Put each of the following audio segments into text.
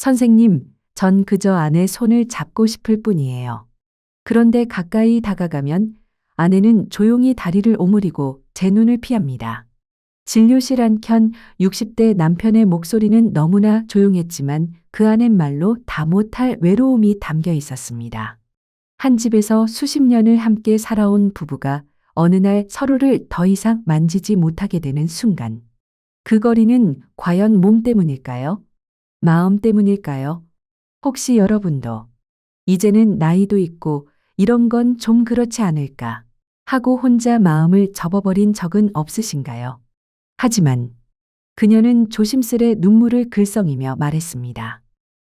선생님, 전 그저 아내 손을 잡고 싶을 뿐이에요. 그런데 가까이 다가가면 아내는 조용히 다리를 오므리고 제 눈을 피합니다. 진료실 한켠 60대 남편의 목소리는 너무나 조용했지만 그 안엔 말로 다 못할 외로움이 담겨 있었습니다. 한 집에서 수십 년을 함께 살아온 부부가 어느 날 서로를 더 이상 만지지 못하게 되는 순간. 그 거리는 과연 몸 때문일까요? 마음 때문일까요? 혹시 여러분도 이제는 나이도 있고 이런 건 좀 그렇지 않을까 하고 혼자 마음을 접어버린 적은 없으신가요? 하지만 그녀는 조심스레 눈물을 글썽이며 말했습니다.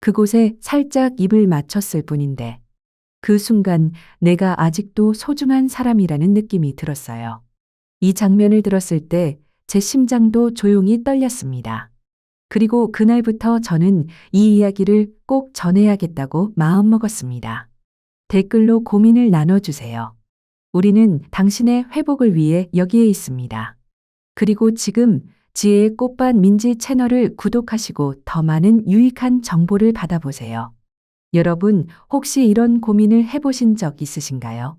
그곳에 살짝 입을 맞췄을 뿐인데 그 순간 내가 아직도 소중한 사람이라는 느낌이 들었어요. 이 장면을 들었을 때 제 심장도 조용히 떨렸습니다. 그리고 그날부터 저는 이 이야기를 꼭 전해야겠다고 마음먹었습니다. 댓글로 고민을 나눠주세요. 우리는 당신의 회복을 위해 여기에 있습니다. 그리고 지금 지혜의 꽃밭 민지 채널을 구독하시고 더 많은 유익한 정보를 받아보세요. 여러분, 혹시 이런 고민을 해보신 적 있으신가요?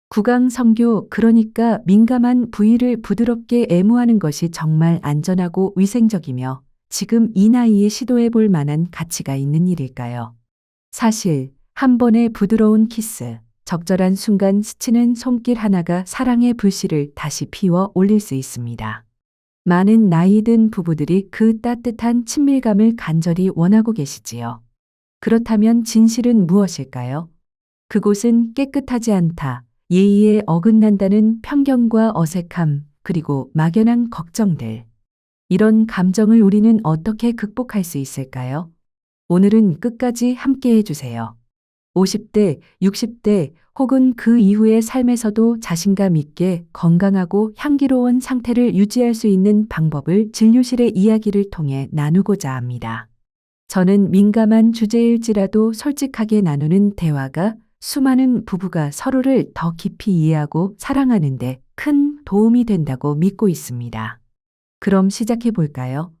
구강성교, 그러니까 민감한 부위를 부드럽게 애무하는 것이 정말 안전하고 위생적이며 지금 이 나이에 시도해 볼 만한 가치가 있는 일일까요? 사실 한 번의 부드러운 키스, 적절한 순간 스치는 손길 하나가 사랑의 불씨를 다시 피워 올릴 수 있습니다. 많은 나이 든 부부들이 그 따뜻한 친밀감을 간절히 원하고 계시지요. 그렇다면 진실은 무엇일까요? 그곳은 깨끗하지 않다, 예의에 어긋난다는 편견과 어색함, 그리고 막연한 걱정들. 이런 감정을 우리는 어떻게 극복할 수 있을까요? 오늘은 끝까지 함께 해주세요. 50대, 60대 혹은 그 이후의 삶에서도 자신감 있게 건강하고 향기로운 상태를 유지할 수 있는 방법을 진료실의 이야기를 통해 나누고자 합니다. 저는 민감한 주제일지라도 솔직하게 나누는 대화가 수많은 부부가 서로를 더 깊이 이해하고 사랑하는 데 큰 도움이 된다고 믿고 있습니다. 그럼 시작해 볼까요?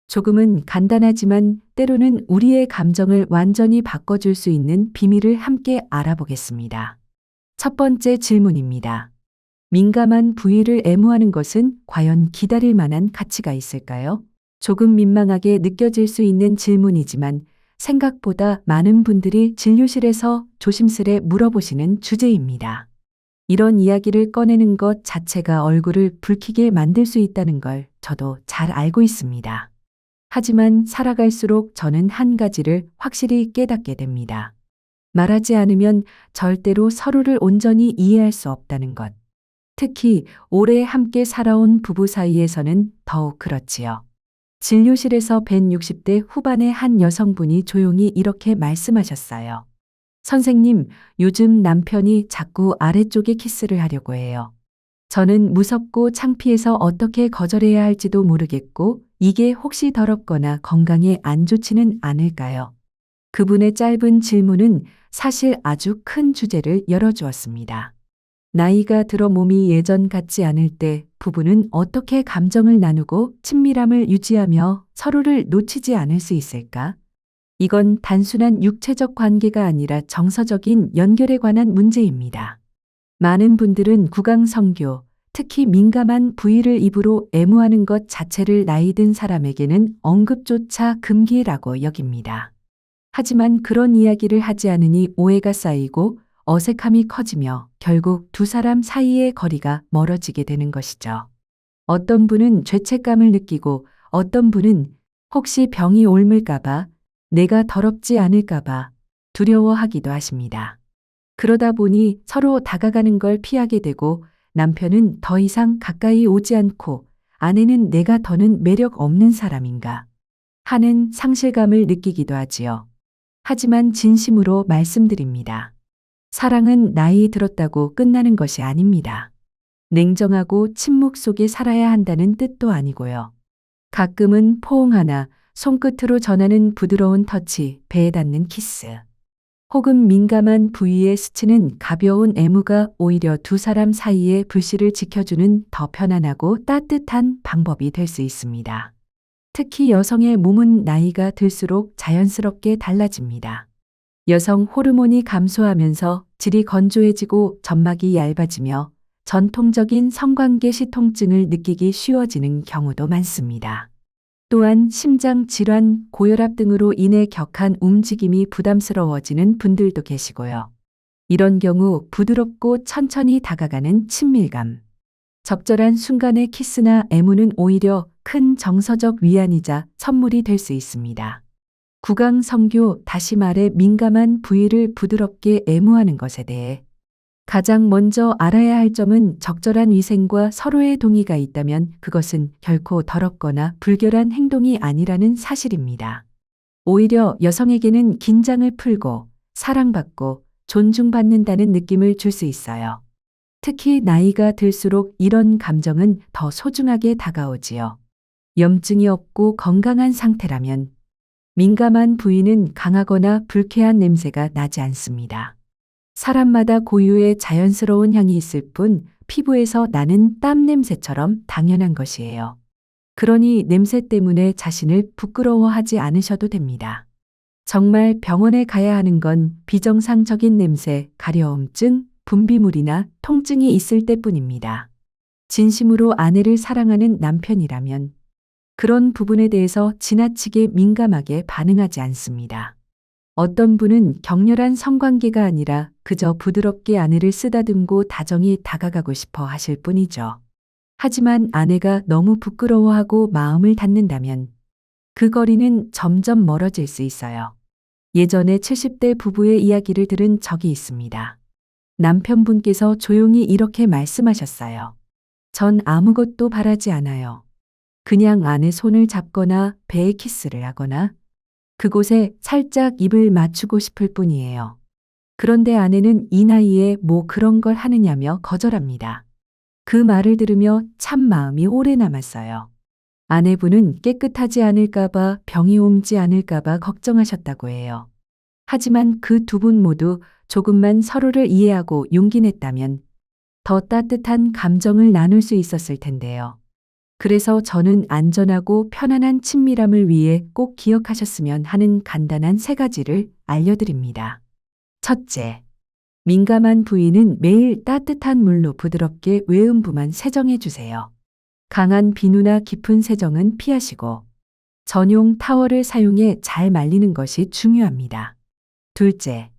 조금은 간단하지만 때로는 우리의 감정을 완전히 바꿔줄 수 있는 비밀을 함께 알아보겠습니다. 첫 번째 질문입니다. 민감한 부위를 애무하는 것은 과연 기다릴 만한 가치가 있을까요? 조금 민망하게 느껴질 수 있는 질문이지만 생각보다 많은 분들이 진료실에서 조심스레 물어보시는 주제입니다. 이런 이야기를 꺼내는 것 자체가 얼굴을 붉히게 만들 수 있다는 걸 저도 잘 알고 있습니다. 하지만 살아갈수록 저는 한 가지를 확실히 깨닫게 됩니다. 말하지 않으면 절대로 서로를 온전히 이해할 수 없다는 것. 특히 오래 함께 살아온 부부 사이에서는 더욱 그렇지요. 진료실에서 뵌 60대 후반의 한 여성분이 조용히 이렇게 말씀하셨어요. 선생님, 요즘 남편이 자꾸 아래쪽에 키스를 하려고 해요. 저는 무섭고 창피해서 어떻게 거절해야 할지도 모르겠고 이게 혹시 더럽거나 건강에 안 좋지는 않을까요? 그분의 짧은 질문은 사실 아주 큰 주제를 열어주었습니다. 나이가 들어 몸이 예전 같지 않을 때 부부는 어떻게 감정을 나누고 친밀함을 유지하며 서로를 놓치지 않을 수 있을까? 이건 단순한 육체적 관계가 아니라 정서적인 연결에 관한 문제입니다. 많은 분들은 구강성교, 특히 민감한 부위를 입으로 애무하는 것 자체를 나이 든 사람에게는 언급조차 금기라고 여깁니다. 하지만 그런 이야기를 하지 않으니 오해가 쌓이고 어색함이 커지며 결국 두 사람 사이의 거리가 멀어지게 되는 것이죠. 어떤 분은 죄책감을 느끼고 어떤 분은 혹시 병이 옮을까봐, 내가 더럽지 않을까봐 두려워하기도 하십니다. 그러다 보니 서로 다가가는 걸 피하게 되고 남편은 더 이상 가까이 오지 않고 아내는 내가 더는 매력 없는 사람인가 하는 상실감을 느끼기도 하지요. 하지만 진심으로 말씀드립니다. 사랑은 나이 들었다고 끝나는 것이 아닙니다. 냉정하고 침묵 속에 살아야 한다는 뜻도 아니고요. 가끔은 포옹 하나, 손끝으로 전하는 부드러운 터치, 배에 닿는 키스. 혹은 민감한 부위에 스치는 가벼운 애무가 오히려 두 사람 사이의 불씨를 지켜주는 더 편안하고 따뜻한 방법이 될 수 있습니다. 특히 여성의 몸은 나이가 들수록 자연스럽게 달라집니다. 여성 호르몬이 감소하면서 질이 건조해지고 점막이 얇아지며 전통적인 성관계 시통증을 느끼기 쉬워지는 경우도 많습니다. 또한 심장 질환, 고혈압 등으로 인해 격한 움직임이 부담스러워지는 분들도 계시고요. 이런 경우 부드럽고 천천히 다가가는 친밀감, 적절한 순간의 키스나 애무는 오히려 큰 정서적 위안이자 선물이 될 수 있습니다. 구강성교, 다시 말해 민감한 부위를 부드럽게 애무하는 것에 대해 가장 먼저 알아야 할 점은 적절한 위생과 서로의 동의가 있다면 그것은 결코 더럽거나 불결한 행동이 아니라는 사실입니다. 오히려 여성에게는 긴장을 풀고 사랑받고 존중받는다는 느낌을 줄 수 있어요. 특히 나이가 들수록 이런 감정은 더 소중하게 다가오지요. 염증이 없고 건강한 상태라면 민감한 부위는 강하거나 불쾌한 냄새가 나지 않습니다. 사람마다 고유의 자연스러운 향이 있을 뿐 피부에서 나는 땀 냄새처럼 당연한 것이에요. 그러니 냄새 때문에 자신을 부끄러워하지 않으셔도 됩니다. 정말 병원에 가야 하는 건 비정상적인 냄새, 가려움증, 분비물이나 통증이 있을 때뿐입니다. 진심으로 아내를 사랑하는 남편이라면 그런 부분에 대해서 지나치게 민감하게 반응하지 않습니다. 어떤 분은 격렬한 성관계가 아니라 그저 부드럽게 아내를 쓰다듬고 다정히 다가가고 싶어 하실 뿐이죠. 하지만 아내가 너무 부끄러워하고 마음을 닫는다면 그 거리는 점점 멀어질 수 있어요. 예전에 70대 부부의 이야기를 들은 적이 있습니다. 남편분께서 조용히 이렇게 말씀하셨어요. 전 아무것도 바라지 않아요. 그냥 아내 손을 잡거나 배에 키스를 하거나 그곳에 살짝 입을 맞추고 싶을 뿐이에요. 그런데 아내는 이 나이에 뭐 그런 걸 하느냐며 거절합니다. 그 말을 들으며 참 마음이 오래 남았어요. 아내분은 깨끗하지 않을까봐 병이 옮지 않을까봐 걱정하셨다고 해요. 하지만 그 두 분 모두 조금만 서로를 이해하고 용기 냈다면 더 따뜻한 감정을 나눌 수 있었을 텐데요. 그래서 저는 안전하고 편안한 친밀함을 위해 꼭 기억하셨으면 하는 간단한 3가지를 알려드립니다. 첫째, 민감한 부위는 매일 따뜻한 물로 부드럽게 외음부만 세정해 주세요. 강한 비누나 깊은 세정은 피하시고 전용 타월을 사용해 잘 말리는 것이 중요합니다. 둘째,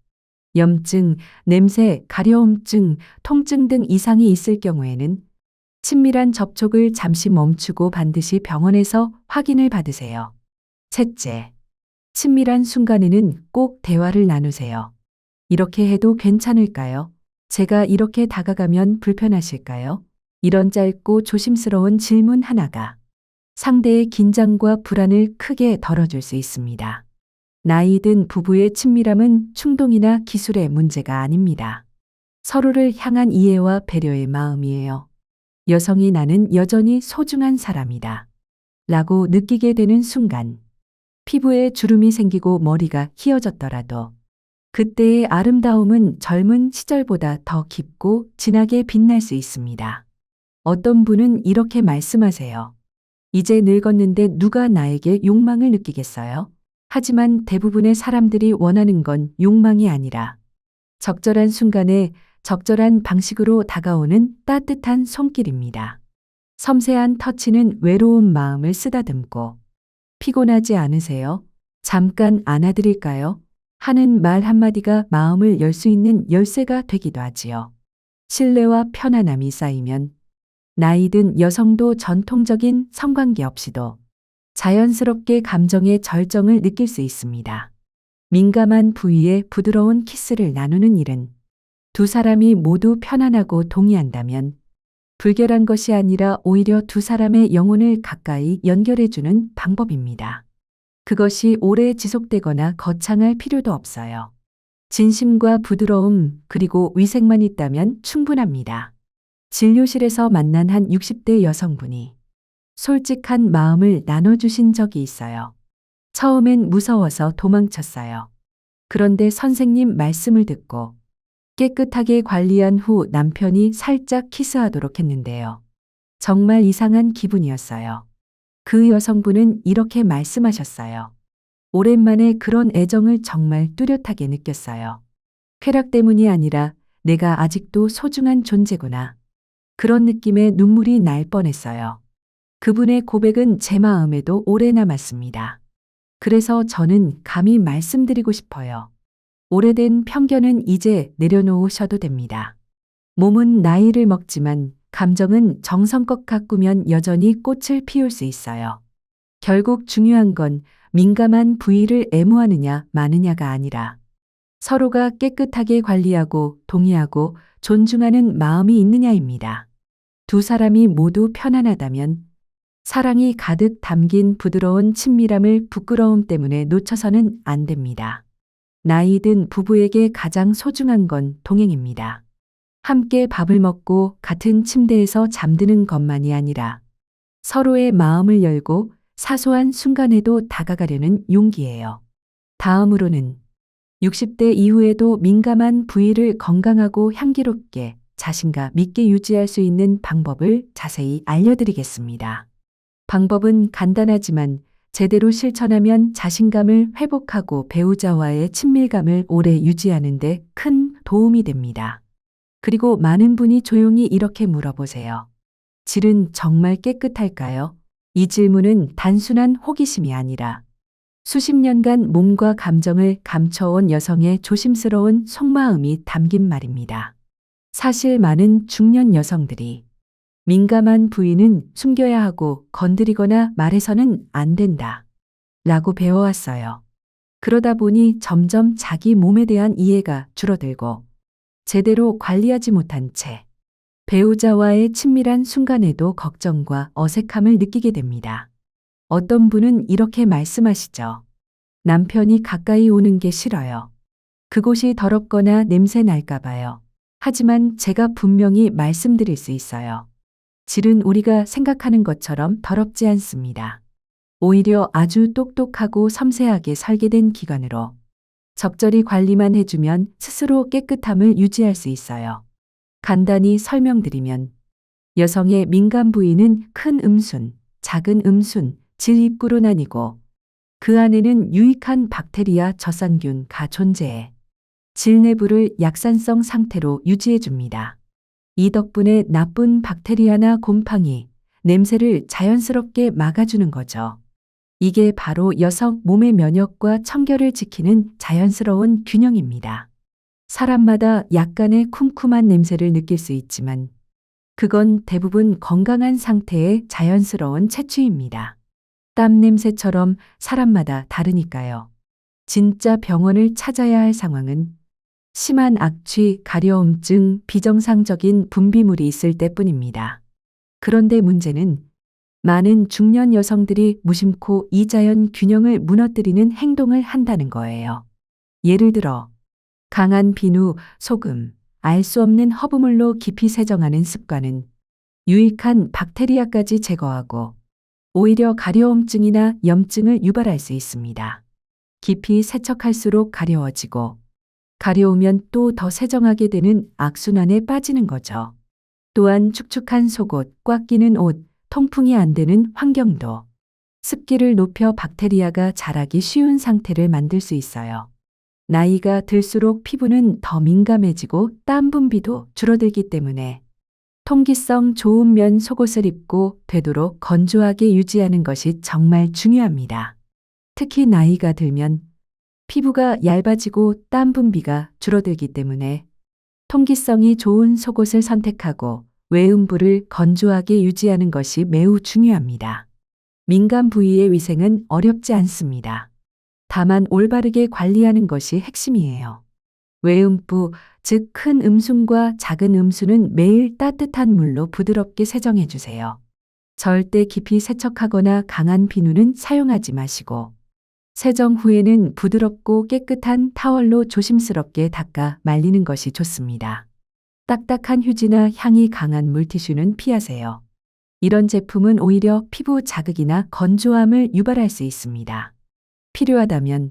염증, 냄새, 가려움증, 통증 등 이상이 있을 경우에는 친밀한 접촉을 잠시 멈추고 반드시 병원에서 확인을 받으세요. 셋째, 친밀한 순간에는 꼭 대화를 나누세요. 이렇게 해도 괜찮을까요? 제가 이렇게 다가가면 불편하실까요? 이런 짧고 조심스러운 질문 하나가 상대의 긴장과 불안을 크게 덜어줄 수 있습니다. 나이 든 부부의 친밀함은 충동이나 기술의 문제가 아닙니다. 서로를 향한 이해와 배려의 마음이에요. 여성이 나는 여전히 소중한 사람이다 라고 느끼게 되는 순간 피부에 주름이 생기고 머리가 휘어졌더라도 그때의 아름다움은 젊은 시절보다 더 깊고 진하게 빛날 수 있습니다. 어떤 분은 이렇게 말씀하세요. 이제 늙었는데 누가 나에게 욕망을 느끼겠어요? 하지만 대부분의 사람들이 원하는 건 욕망이 아니라 적절한 순간에 적절한 방식으로 다가오는 따뜻한 손길입니다. 섬세한 터치는 외로운 마음을 쓰다듬고 피곤하지 않으세요? 잠깐 안아드릴까요? 하는 말 한마디가 마음을 열 수 있는 열쇠가 되기도 하지요. 신뢰와 편안함이 쌓이면 나이 든 여성도 전통적인 성관계 없이도 자연스럽게 감정의 절정을 느낄 수 있습니다. 민감한 부위에 부드러운 키스를 나누는 일은 두 사람이 모두 편안하고 동의한다면 불결한 것이 아니라 오히려 두 사람의 영혼을 가까이 연결해주는 방법입니다. 그것이 오래 지속되거나 거창할 필요도 없어요. 진심과 부드러움 그리고 위생만 있다면 충분합니다. 진료실에서 만난 한 60대 여성분이 솔직한 마음을 나눠주신 적이 있어요. 처음엔 무서워서 도망쳤어요. 그런데 선생님 말씀을 듣고 깨끗하게 관리한 후 남편이 살짝 키스하도록 했는데요. 정말 이상한 기분이었어요. 그 여성분은 이렇게 말씀하셨어요. 오랜만에 그런 애정을 정말 뚜렷하게 느꼈어요. 쾌락 때문이 아니라 내가 아직도 소중한 존재구나. 그런 느낌에 눈물이 날 뻔했어요. 그분의 고백은 제 마음에도 오래 남았습니다. 그래서 저는 감히 말씀드리고 싶어요. 오래된 편견은 이제 내려놓으셔도 됩니다. 몸은 나이를 먹지만 감정은 정성껏 가꾸면 여전히 꽃을 피울 수 있어요. 결국 중요한 건 민감한 부위를 애무하느냐 마느냐가 아니라 서로가 깨끗하게 관리하고 동의하고 존중하는 마음이 있느냐입니다. 두 사람이 모두 편안하다면 사랑이 가득 담긴 부드러운 친밀함을 부끄러움 때문에 놓쳐서는 안 됩니다. 나이 든 부부에게 가장 소중한 건 동행입니다. 함께 밥을 먹고 같은 침대에서 잠드는 것만이 아니라 서로의 마음을 열고 사소한 순간에도 다가가려는 용기예요. 다음으로는 60대 이후에도 민감한 부위를 건강하고 향기롭게 자신감 있게 유지할 수 있는 방법을 자세히 알려드리겠습니다. 방법은 간단하지만 제대로 실천하면 자신감을 회복하고 배우자와의 친밀감을 오래 유지하는 데 큰 도움이 됩니다. 그리고 많은 분이 조용히 이렇게 물어보세요. 질은 정말 깨끗할까요? 이 질문은 단순한 호기심이 아니라 수십 년간 몸과 감정을 감춰온 여성의 조심스러운 속마음이 담긴 말입니다. 사실 많은 중년 여성들이 민감한 부위는 숨겨야 하고 건드리거나 말해서는 안 된다 라고 배워왔어요. 그러다 보니 점점 자기 몸에 대한 이해가 줄어들고 제대로 관리하지 못한 채 배우자와의 친밀한 순간에도 걱정과 어색함을 느끼게 됩니다. 어떤 분은 이렇게 말씀하시죠. 남편이 가까이 오는 게 싫어요. 그곳이 더럽거나 냄새 날까 봐요. 하지만 제가 분명히 말씀드릴 수 있어요. 질은 우리가 생각하는 것처럼 더럽지 않습니다. 오히려 아주 똑똑하고 섬세하게 설계된 기관으로 적절히 관리만 해주면 스스로 깨끗함을 유지할 수 있어요. 간단히 설명드리면 여성의 민감 부위는 큰 음순, 작은 음순, 질입구로 나뉘고 그 안에는 유익한 박테리아 저산균가 존재해 질 내부를 약산성 상태로 유지해 줍니다. 이 덕분에 나쁜 박테리아나 곰팡이, 냄새를 자연스럽게 막아주는 거죠. 이게 바로 여성 몸의 면역과 청결을 지키는 자연스러운 균형입니다. 사람마다 약간의 쿰쿰한 냄새를 느낄 수 있지만 그건 대부분 건강한 상태의 자연스러운 채취입니다. 땀 냄새처럼 사람마다 다르니까요. 진짜 병원을 찾아야 할 상황은 심한 악취, 가려움증, 비정상적인 분비물이 있을 때뿐입니다. 그런데 문제는 많은 중년 여성들이 무심코 이 자연 균형을 무너뜨리는 행동을 한다는 거예요. 예를 들어 강한 비누, 소금, 알 수 없는 허브물로 깊이 세정하는 습관은 유익한 박테리아까지 제거하고 오히려 가려움증이나 염증을 유발할 수 있습니다. 깊이 세척할수록 가려워지고 가려우면 또 더 세정하게 되는 악순환에 빠지는 거죠. 또한 축축한 속옷, 꽉 끼는 옷, 통풍이 안 되는 환경도 습기를 높여 박테리아가 자라기 쉬운 상태를 만들 수 있어요. 나이가 들수록 피부는 더 민감해지고 땀 분비도 줄어들기 때문에 통기성 좋은 면 속옷을 입고 되도록 건조하게 유지하는 것이 정말 중요합니다. 특히 나이가 들면 피부가 얇아지고 땀 분비가 줄어들기 때문에 통기성이 좋은 속옷을 선택하고 외음부를 건조하게 유지하는 것이 매우 중요합니다. 민감 부위의 위생은 어렵지 않습니다. 다만 올바르게 관리하는 것이 핵심이에요. 외음부, 즉 큰 음순과 작은 음순은 매일 따뜻한 물로 부드럽게 세정해 주세요. 절대 깊이 세척하거나 강한 비누는 사용하지 마시고 세정 후에는 부드럽고 깨끗한 타월로 조심스럽게 닦아 말리는 것이 좋습니다. 딱딱한 휴지나 향이 강한 물티슈는 피하세요. 이런 제품은 오히려 피부 자극이나 건조함을 유발할 수 있습니다. 필요하다면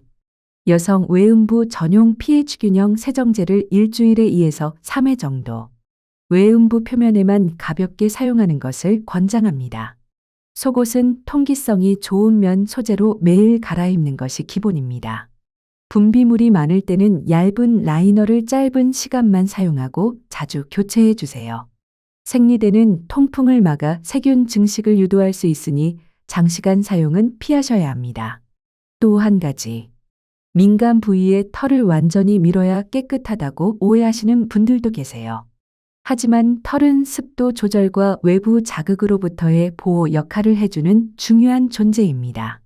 여성 외음부 전용 pH 균형 세정제를 일주일에 2에서 3회 정도 외음부 표면에만 가볍게 사용하는 것을 권장합니다. 속옷은 통기성이 좋은 면 소재로 매일 갈아입는 것이 기본입니다. 분비물이 많을 때는 얇은 라이너를 짧은 시간만 사용하고 자주 교체해 주세요. 생리대는 통풍을 막아 세균 증식을 유도할 수 있으니 장시간 사용은 피하셔야 합니다. 또 한 가지. 민감 부위에 털을 완전히 밀어야 깨끗하다고 오해하시는 분들도 계세요. 하지만 털은 습도 조절과 외부 자극으로부터의 보호 역할을 해주는 중요한 존재입니다.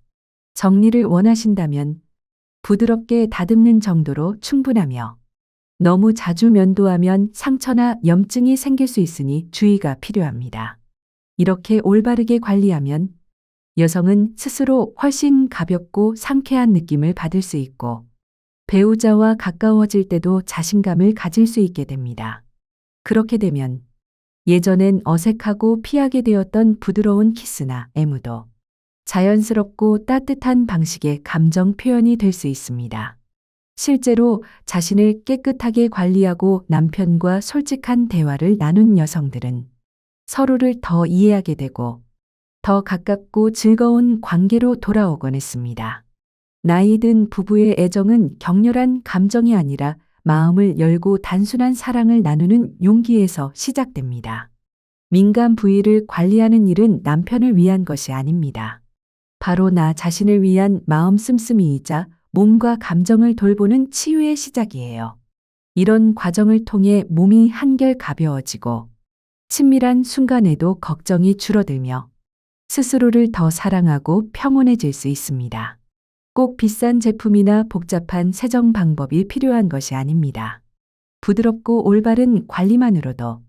정리를 원하신다면 부드럽게 다듬는 정도로 충분하며 너무 자주 면도하면 상처나 염증이 생길 수 있으니 주의가 필요합니다. 이렇게 올바르게 관리하면 여성은 스스로 훨씬 가볍고 상쾌한 느낌을 받을 수 있고 배우자와 가까워질 때도 자신감을 가질 수 있게 됩니다. 그렇게 되면 예전엔 어색하고 피하게 되었던 부드러운 키스나 애무도 자연스럽고 따뜻한 방식의 감정 표현이 될 수 있습니다. 실제로 자신을 깨끗하게 관리하고 남편과 솔직한 대화를 나눈 여성들은 서로를 더 이해하게 되고 더 가깝고 즐거운 관계로 돌아오곤 했습니다. 나이 든 부부의 애정은 격렬한 감정이 아니라 마음을 열고 단순한 사랑을 나누는 용기에서 시작됩니다. 민감 부위를 관리하는 일은 남편을 위한 것이 아닙니다. 바로 나 자신을 위한 마음 씀씀이이자 몸과 감정을 돌보는 치유의 시작이에요. 이런 과정을 통해 몸이 한결 가벼워지고 친밀한 순간에도 걱정이 줄어들며 스스로를 더 사랑하고 평온해질 수 있습니다. 꼭 비싼 제품이나 복잡한 세정 방법이 필요한 것이 아닙니다. 부드럽고 올바른 관리만으로도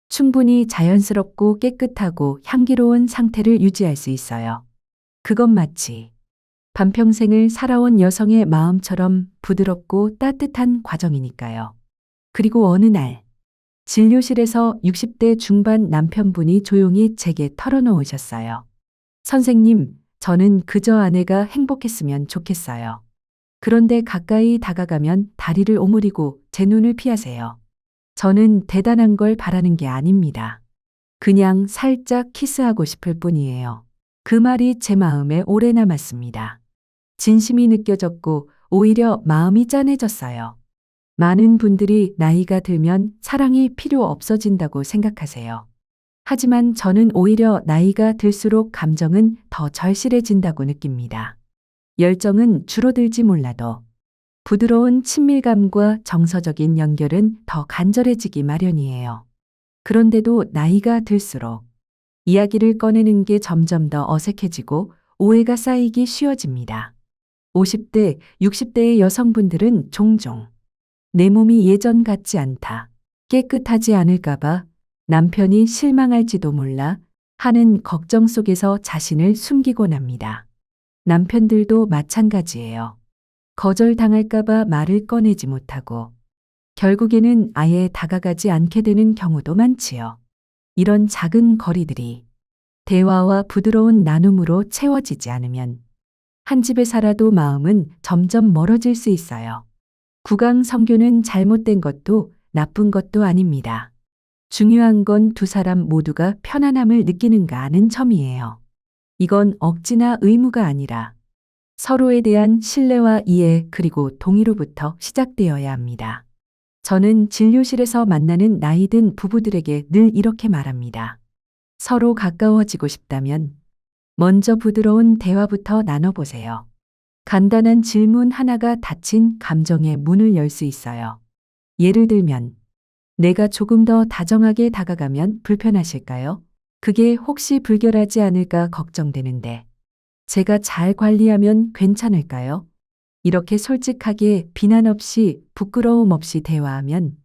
충분히 자연스럽고 깨끗하고 향기로운 상태를 유지할 수 있어요. 그건 마치 반평생을 살아온 여성의 마음처럼 부드럽고 따뜻한 과정이니까요. 그리고 어느 날 진료실에서 60대 중반 남편분이 조용히 제게 털어놓으셨어요. 선생님, 저는 그저 아내가 행복했으면 좋겠어요. 그런데 가까이 다가가면 다리를 오므리고 제 눈을 피하세요. 저는 대단한 걸 바라는 게 아닙니다. 그냥 살짝 키스하고 싶을 뿐이에요. 그 말이 제 마음에 오래 남았습니다. 진심이 느껴졌고 오히려 마음이 짠해졌어요. 많은 분들이 나이가 들면 사랑이 필요 없어진다고 생각하세요. 하지만 저는 오히려 나이가 들수록 감정은 더 절실해진다고 느낍니다. 열정은 줄어들지 몰라도 부드러운 친밀감과 정서적인 연결은 더 간절해지기 마련이에요. 그런데도 나이가 들수록 이야기를 꺼내는 게 점점 더 어색해지고 오해가 쌓이기 쉬워집니다. 50대, 60대의 여성분들은 종종 내 몸이 예전 같지 않다, 깨끗하지 않을까봐 남편이 실망할지도 몰라 하는 걱정 속에서 자신을 숨기곤 합니다. 남편들도 마찬가지예요. 거절당할까봐 말을 꺼내지 못하고 결국에는 아예 다가가지 않게 되는 경우도 많지요. 이런 작은 거리들이 대화와 부드러운 나눔으로 채워지지 않으면 한 집에 살아도 마음은 점점 멀어질 수 있어요. 구강 성교는 잘못된 것도 나쁜 것도 아닙니다. 중요한 건 두 사람 모두가 편안함을 느끼는가 하는 점이에요. 이건 억지나 의무가 아니라 서로에 대한 신뢰와 이해 그리고 동의로부터 시작되어야 합니다. 저는 진료실에서 만나는 나이 든 부부들에게 늘 이렇게 말합니다. 서로 가까워지고 싶다면 먼저 부드러운 대화부터 나눠보세요. 간단한 질문 하나가 닫힌 감정의 문을 열 수 있어요. 예를 들면, 내가 조금 더 다정하게 다가가면 불편하실까요? 그게 혹시 불결하지 않을까 걱정되는데, 제가 잘 관리하면 괜찮을까요? 이렇게 솔직하게 비난 없이 부끄러움 없이 대화하면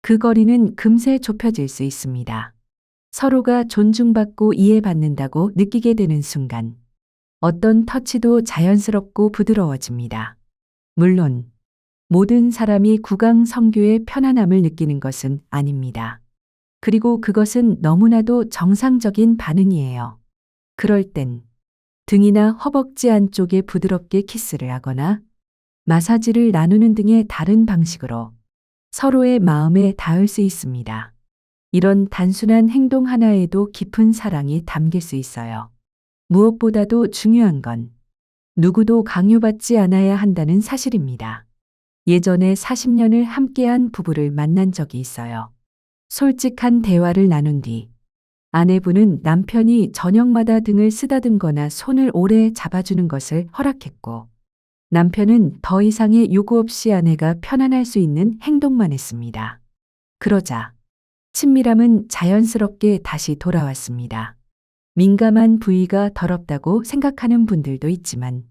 그 거리는 금세 좁혀질 수 있습니다. 서로가 존중받고 이해받는다고 느끼게 되는 순간 어떤 터치도 자연스럽고 부드러워집니다. 물론 모든 사람이 구강 성교의 편안함을 느끼는 것은 아닙니다. 그리고 그것은 너무나도 정상적인 반응이에요. 그럴 땐 등이나 허벅지 안쪽에 부드럽게 키스를 하거나 마사지를 나누는 등의 다른 방식으로 서로의 마음에 닿을 수 있습니다. 이런 단순한 행동 하나에도 깊은 사랑이 담길 수 있어요. 무엇보다도 중요한 건 누구도 강요받지 않아야 한다는 사실입니다. 예전에 40년을 함께한 부부를 만난 적이 있어요. 솔직한 대화를 나눈 뒤 아내분은 남편이 저녁마다 등을 쓰다듬거나 손을 오래 잡아주는 것을 허락했고, 남편은 더 이상의 요구 없이 아내가 편안할 수 있는 행동만 했습니다. 그러자 친밀함은 자연스럽게 다시 돌아왔습니다. 민감한 부위가 더럽다고 생각하는 분들도 있지만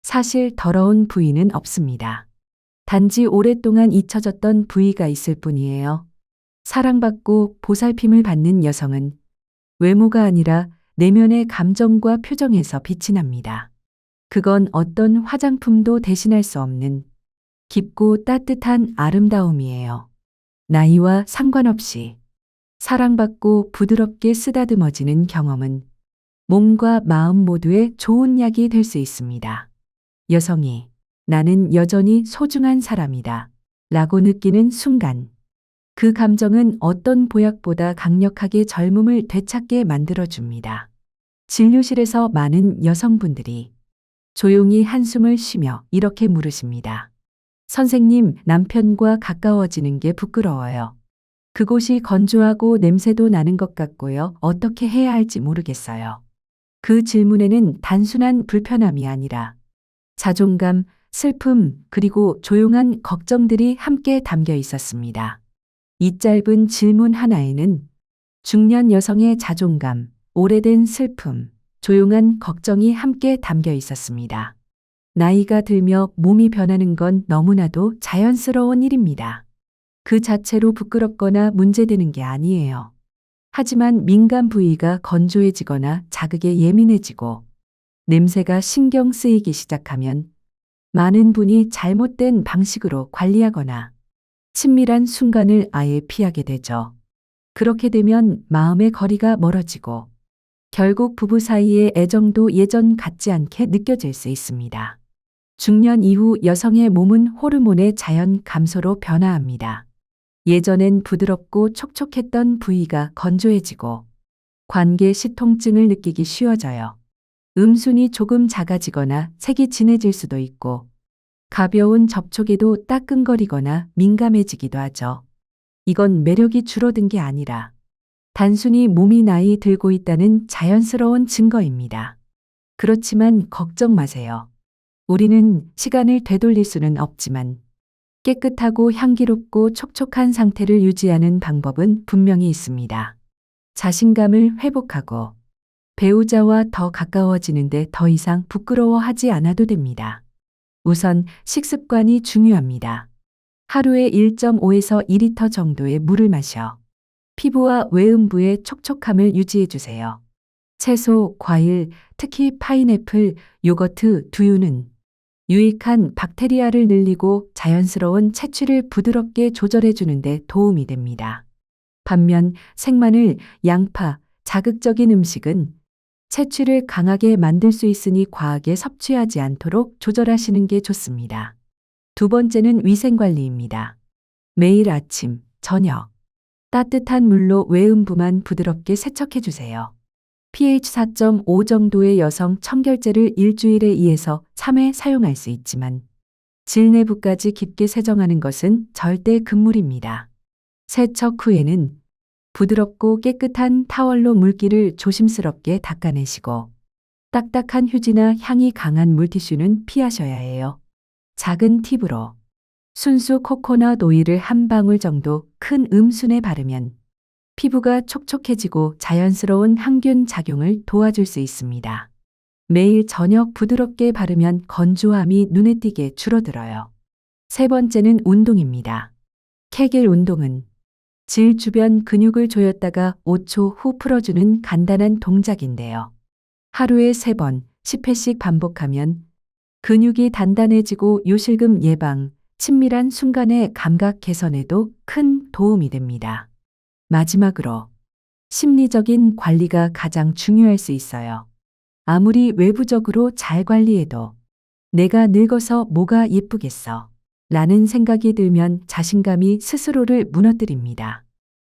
사실 더러운 부위는 없습니다. 단지 오랫동안 잊혀졌던 부위가 있을 뿐이에요. 사랑받고 보살핌을 받는 여성은 외모가 아니라 내면의 감정과 표정에서 빛이 납니다. 그건 어떤 화장품도 대신할 수 없는 깊고 따뜻한 아름다움이에요. 나이와 상관없이 사랑받고 부드럽게 쓰다듬어지는 경험은 몸과 마음 모두에 좋은 약이 될 수 있습니다. 여성이 나는 여전히 소중한 사람이다 라고 느끼는 순간, 그 감정은 어떤 보약보다 강력하게 젊음을 되찾게 만들어줍니다. 진료실에서 많은 여성분들이 조용히 한숨을 쉬며 이렇게 물으십니다. 선생님, 남편과 가까워지는 게 부끄러워요. 그곳이 건조하고 냄새도 나는 것 같고요. 어떻게 해야 할지 모르겠어요. 그 질문에는 단순한 불편함이 아니라 자존감, 슬픔, 그리고 조용한 걱정들이 함께 담겨 있었습니다. 이 짧은 질문 하나에는 중년 여성의 자존감, 오래된 슬픔, 조용한 걱정이 함께 담겨 있었습니다. 나이가 들며 몸이 변하는 건 너무나도 자연스러운 일입니다. 그 자체로 부끄럽거나 문제되는 게 아니에요. 하지만 민간 부위가 건조해지거나 자극에 예민해지고 냄새가 신경 쓰이기 시작하면 많은 분이 잘못된 방식으로 관리하거나 친밀한 순간을 아예 피하게 되죠. 그렇게 되면 마음의 거리가 멀어지고 결국 부부 사이의 애정도 예전 같지 않게 느껴질 수 있습니다. 중년 이후 여성의 몸은 호르몬의 자연 감소로 변화합니다. 예전엔 부드럽고 촉촉했던 부위가 건조해지고 관계 시통증을 느끼기 쉬워져요. 음순이 조금 작아지거나 색이 진해질 수도 있고 가벼운 접촉에도 따끔거리거나 민감해지기도 하죠. 이건 매력이 줄어든 게 아니라 단순히 몸이 나이 들고 있다는 자연스러운 증거입니다. 그렇지만 걱정 마세요. 우리는 시간을 되돌릴 수는 없지만 깨끗하고 향기롭고 촉촉한 상태를 유지하는 방법은 분명히 있습니다. 자신감을 회복하고 배우자와 더 가까워지는데 더 이상 부끄러워하지 않아도 됩니다. 우선 식습관이 중요합니다. 하루에 1.5에서 2리터 정도의 물을 마셔 피부와 외음부의 촉촉함을 유지해 주세요. 채소, 과일, 특히 파인애플, 요거트, 두유는 유익한 박테리아를 늘리고 자연스러운 채취를 부드럽게 조절해 주는데 도움이 됩니다. 반면 생마늘, 양파, 자극적인 음식은 채취를 강하게 만들 수 있으니 과하게 섭취하지 않도록 조절하시는 게 좋습니다. 두 번째는 위생관리입니다. 매일 아침, 저녁, 따뜻한 물로 외음부만 부드럽게 세척해 주세요. pH 4.5 정도의 여성 청결제를 일주일에 2에서 3회 사용할 수 있지만 질 내부까지 깊게 세정하는 것은 절대 금물입니다. 세척 후에는 부드럽고 깨끗한 타월로 물기를 조심스럽게 닦아내시고 딱딱한 휴지나 향이 강한 물티슈는 피하셔야 해요. 작은 팁으로 순수 코코넛 오일을 한 방울 정도 큰 음순에 바르면 피부가 촉촉해지고 자연스러운 항균 작용을 도와줄 수 있습니다. 매일 저녁 부드럽게 바르면 건조함이 눈에 띄게 줄어들어요. 세 번째는 운동입니다. 케겔 운동은 질 주변 근육을 조였다가 5초 후 풀어주는 간단한 동작인데요. 하루에 3번, 10회씩 반복하면 근육이 단단해지고 요실금 예방, 친밀한 순간의 감각 개선에도 큰 도움이 됩니다. 마지막으로 심리적인 관리가 가장 중요할 수 있어요. 아무리 외부적으로 잘 관리해도 내가 늙어서 뭐가 예쁘겠어 라는 생각이 들면 자신감이 스스로를 무너뜨립니다.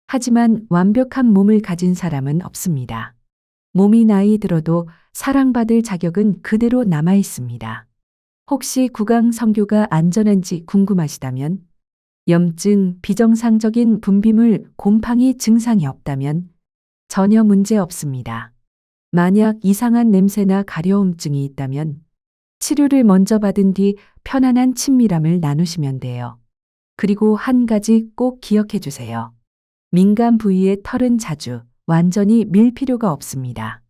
하지만 완벽한 몸을 가진 사람은 없습니다. 몸이 나이 들어도 사랑받을 자격은 그대로 남아 있습니다. 혹시 구강 성교가 안전한지 궁금하시다면, 염증, 비정상적인 분비물, 곰팡이 증상이 없다면 전혀 문제 없습니다. 만약 이상한 냄새나 가려움증이 있다면 치료를 먼저 받은 뒤 편안한 친밀함을 나누시면 돼요. 그리고 한 가지 꼭 기억해 주세요. 민감 부위의 털은 자주, 완전히 밀 필요가 없습니다.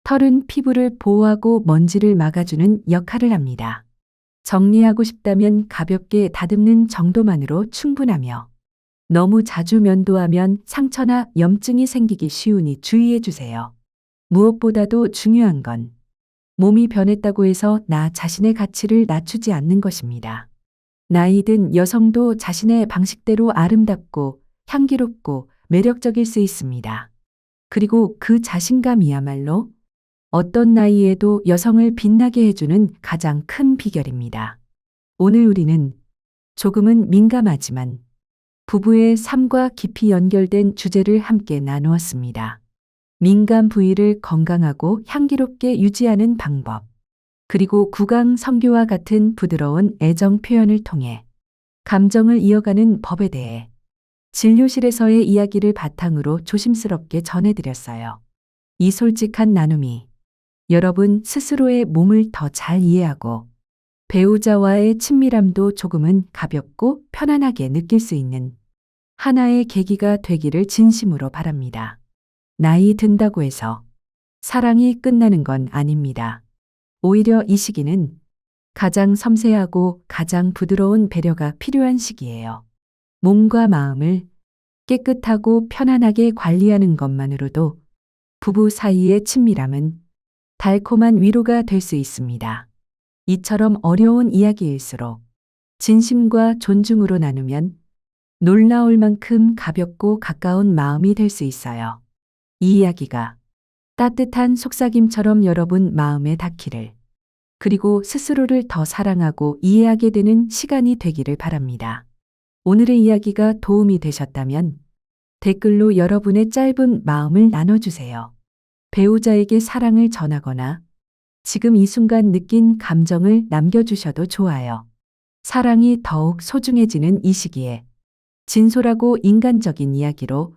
털은 피부를 보호하고 먼지를 막아주는 역할을 합니다. 정리하고 싶다면 가볍게 다듬는 정도만으로 충분하며, 너무 자주 면도하면 상처나 염증이 생기기 쉬우니 주의해 주세요. 무엇보다도 중요한 건 몸이 변했다고 해서 나 자신의 가치를 낮추지 않는 것입니다. 나이 든 여성도 자신의 방식대로 아름답고 향기롭고 매력적일 수 있습니다. 그리고 그 자신감이야말로 어떤 나이에도 여성을 빛나게 해주는 가장 큰 비결입니다. 오늘 우리는 조금은 민감하지만 부부의 삶과 깊이 연결된 주제를 함께 나누었습니다. 민감 부위를 건강하고 향기롭게 유지하는 방법, 그리고 구강 성교와 같은 부드러운 애정 표현을 통해 감정을 이어가는 법에 대해 진료실에서의 이야기를 바탕으로 조심스럽게 전해드렸어요. 이 솔직한 나눔이 여러분 스스로의 몸을 더 잘 이해하고 배우자와의 친밀함도 조금은 가볍고 편안하게 느낄 수 있는 하나의 계기가 되기를 진심으로 바랍니다. 나이 든다고 해서 사랑이 끝나는 건 아닙니다. 오히려 이 시기는 가장 섬세하고 가장 부드러운 배려가 필요한 시기예요. 몸과 마음을 깨끗하고 편안하게 관리하는 것만으로도 부부 사이의 친밀함은 달콤한 위로가 될 수 있습니다. 이처럼 어려운 이야기일수록 진심과 존중으로 나누면 놀라울 만큼 가볍고 가까운 마음이 될 수 있어요. 이 이야기가 따뜻한 속삭임처럼 여러분 마음에 닿기를, 그리고 스스로를 더 사랑하고 이해하게 되는 시간이 되기를 바랍니다. 오늘의 이야기가 도움이 되셨다면 댓글로 여러분의 짧은 마음을 나눠주세요. 배우자에게 사랑을 전하거나 지금 이 순간 느낀 감정을 남겨주셔도 좋아요. 사랑이 더욱 소중해지는 이 시기에 진솔하고 인간적인 이야기로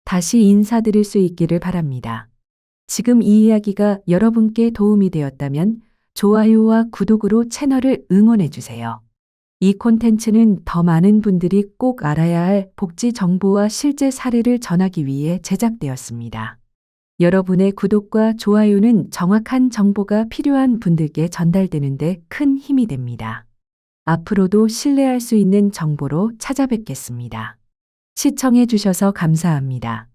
다시 인사드릴 수 있기를 바랍니다. 지금 이 이야기가 여러분께 도움이 되었다면 좋아요와 구독으로 채널을 응원해주세요. 이 콘텐츠는 더 많은 분들이 꼭 알아야 할 복지 정보와 실제 사례를 전하기 위해 제작되었습니다. 여러분의 구독과 좋아요는 정확한 정보가 필요한 분들께 전달되는데 큰 힘이 됩니다. 앞으로도 신뢰할 수 있는 정보로 찾아뵙겠습니다. 시청해 주셔서 감사합니다.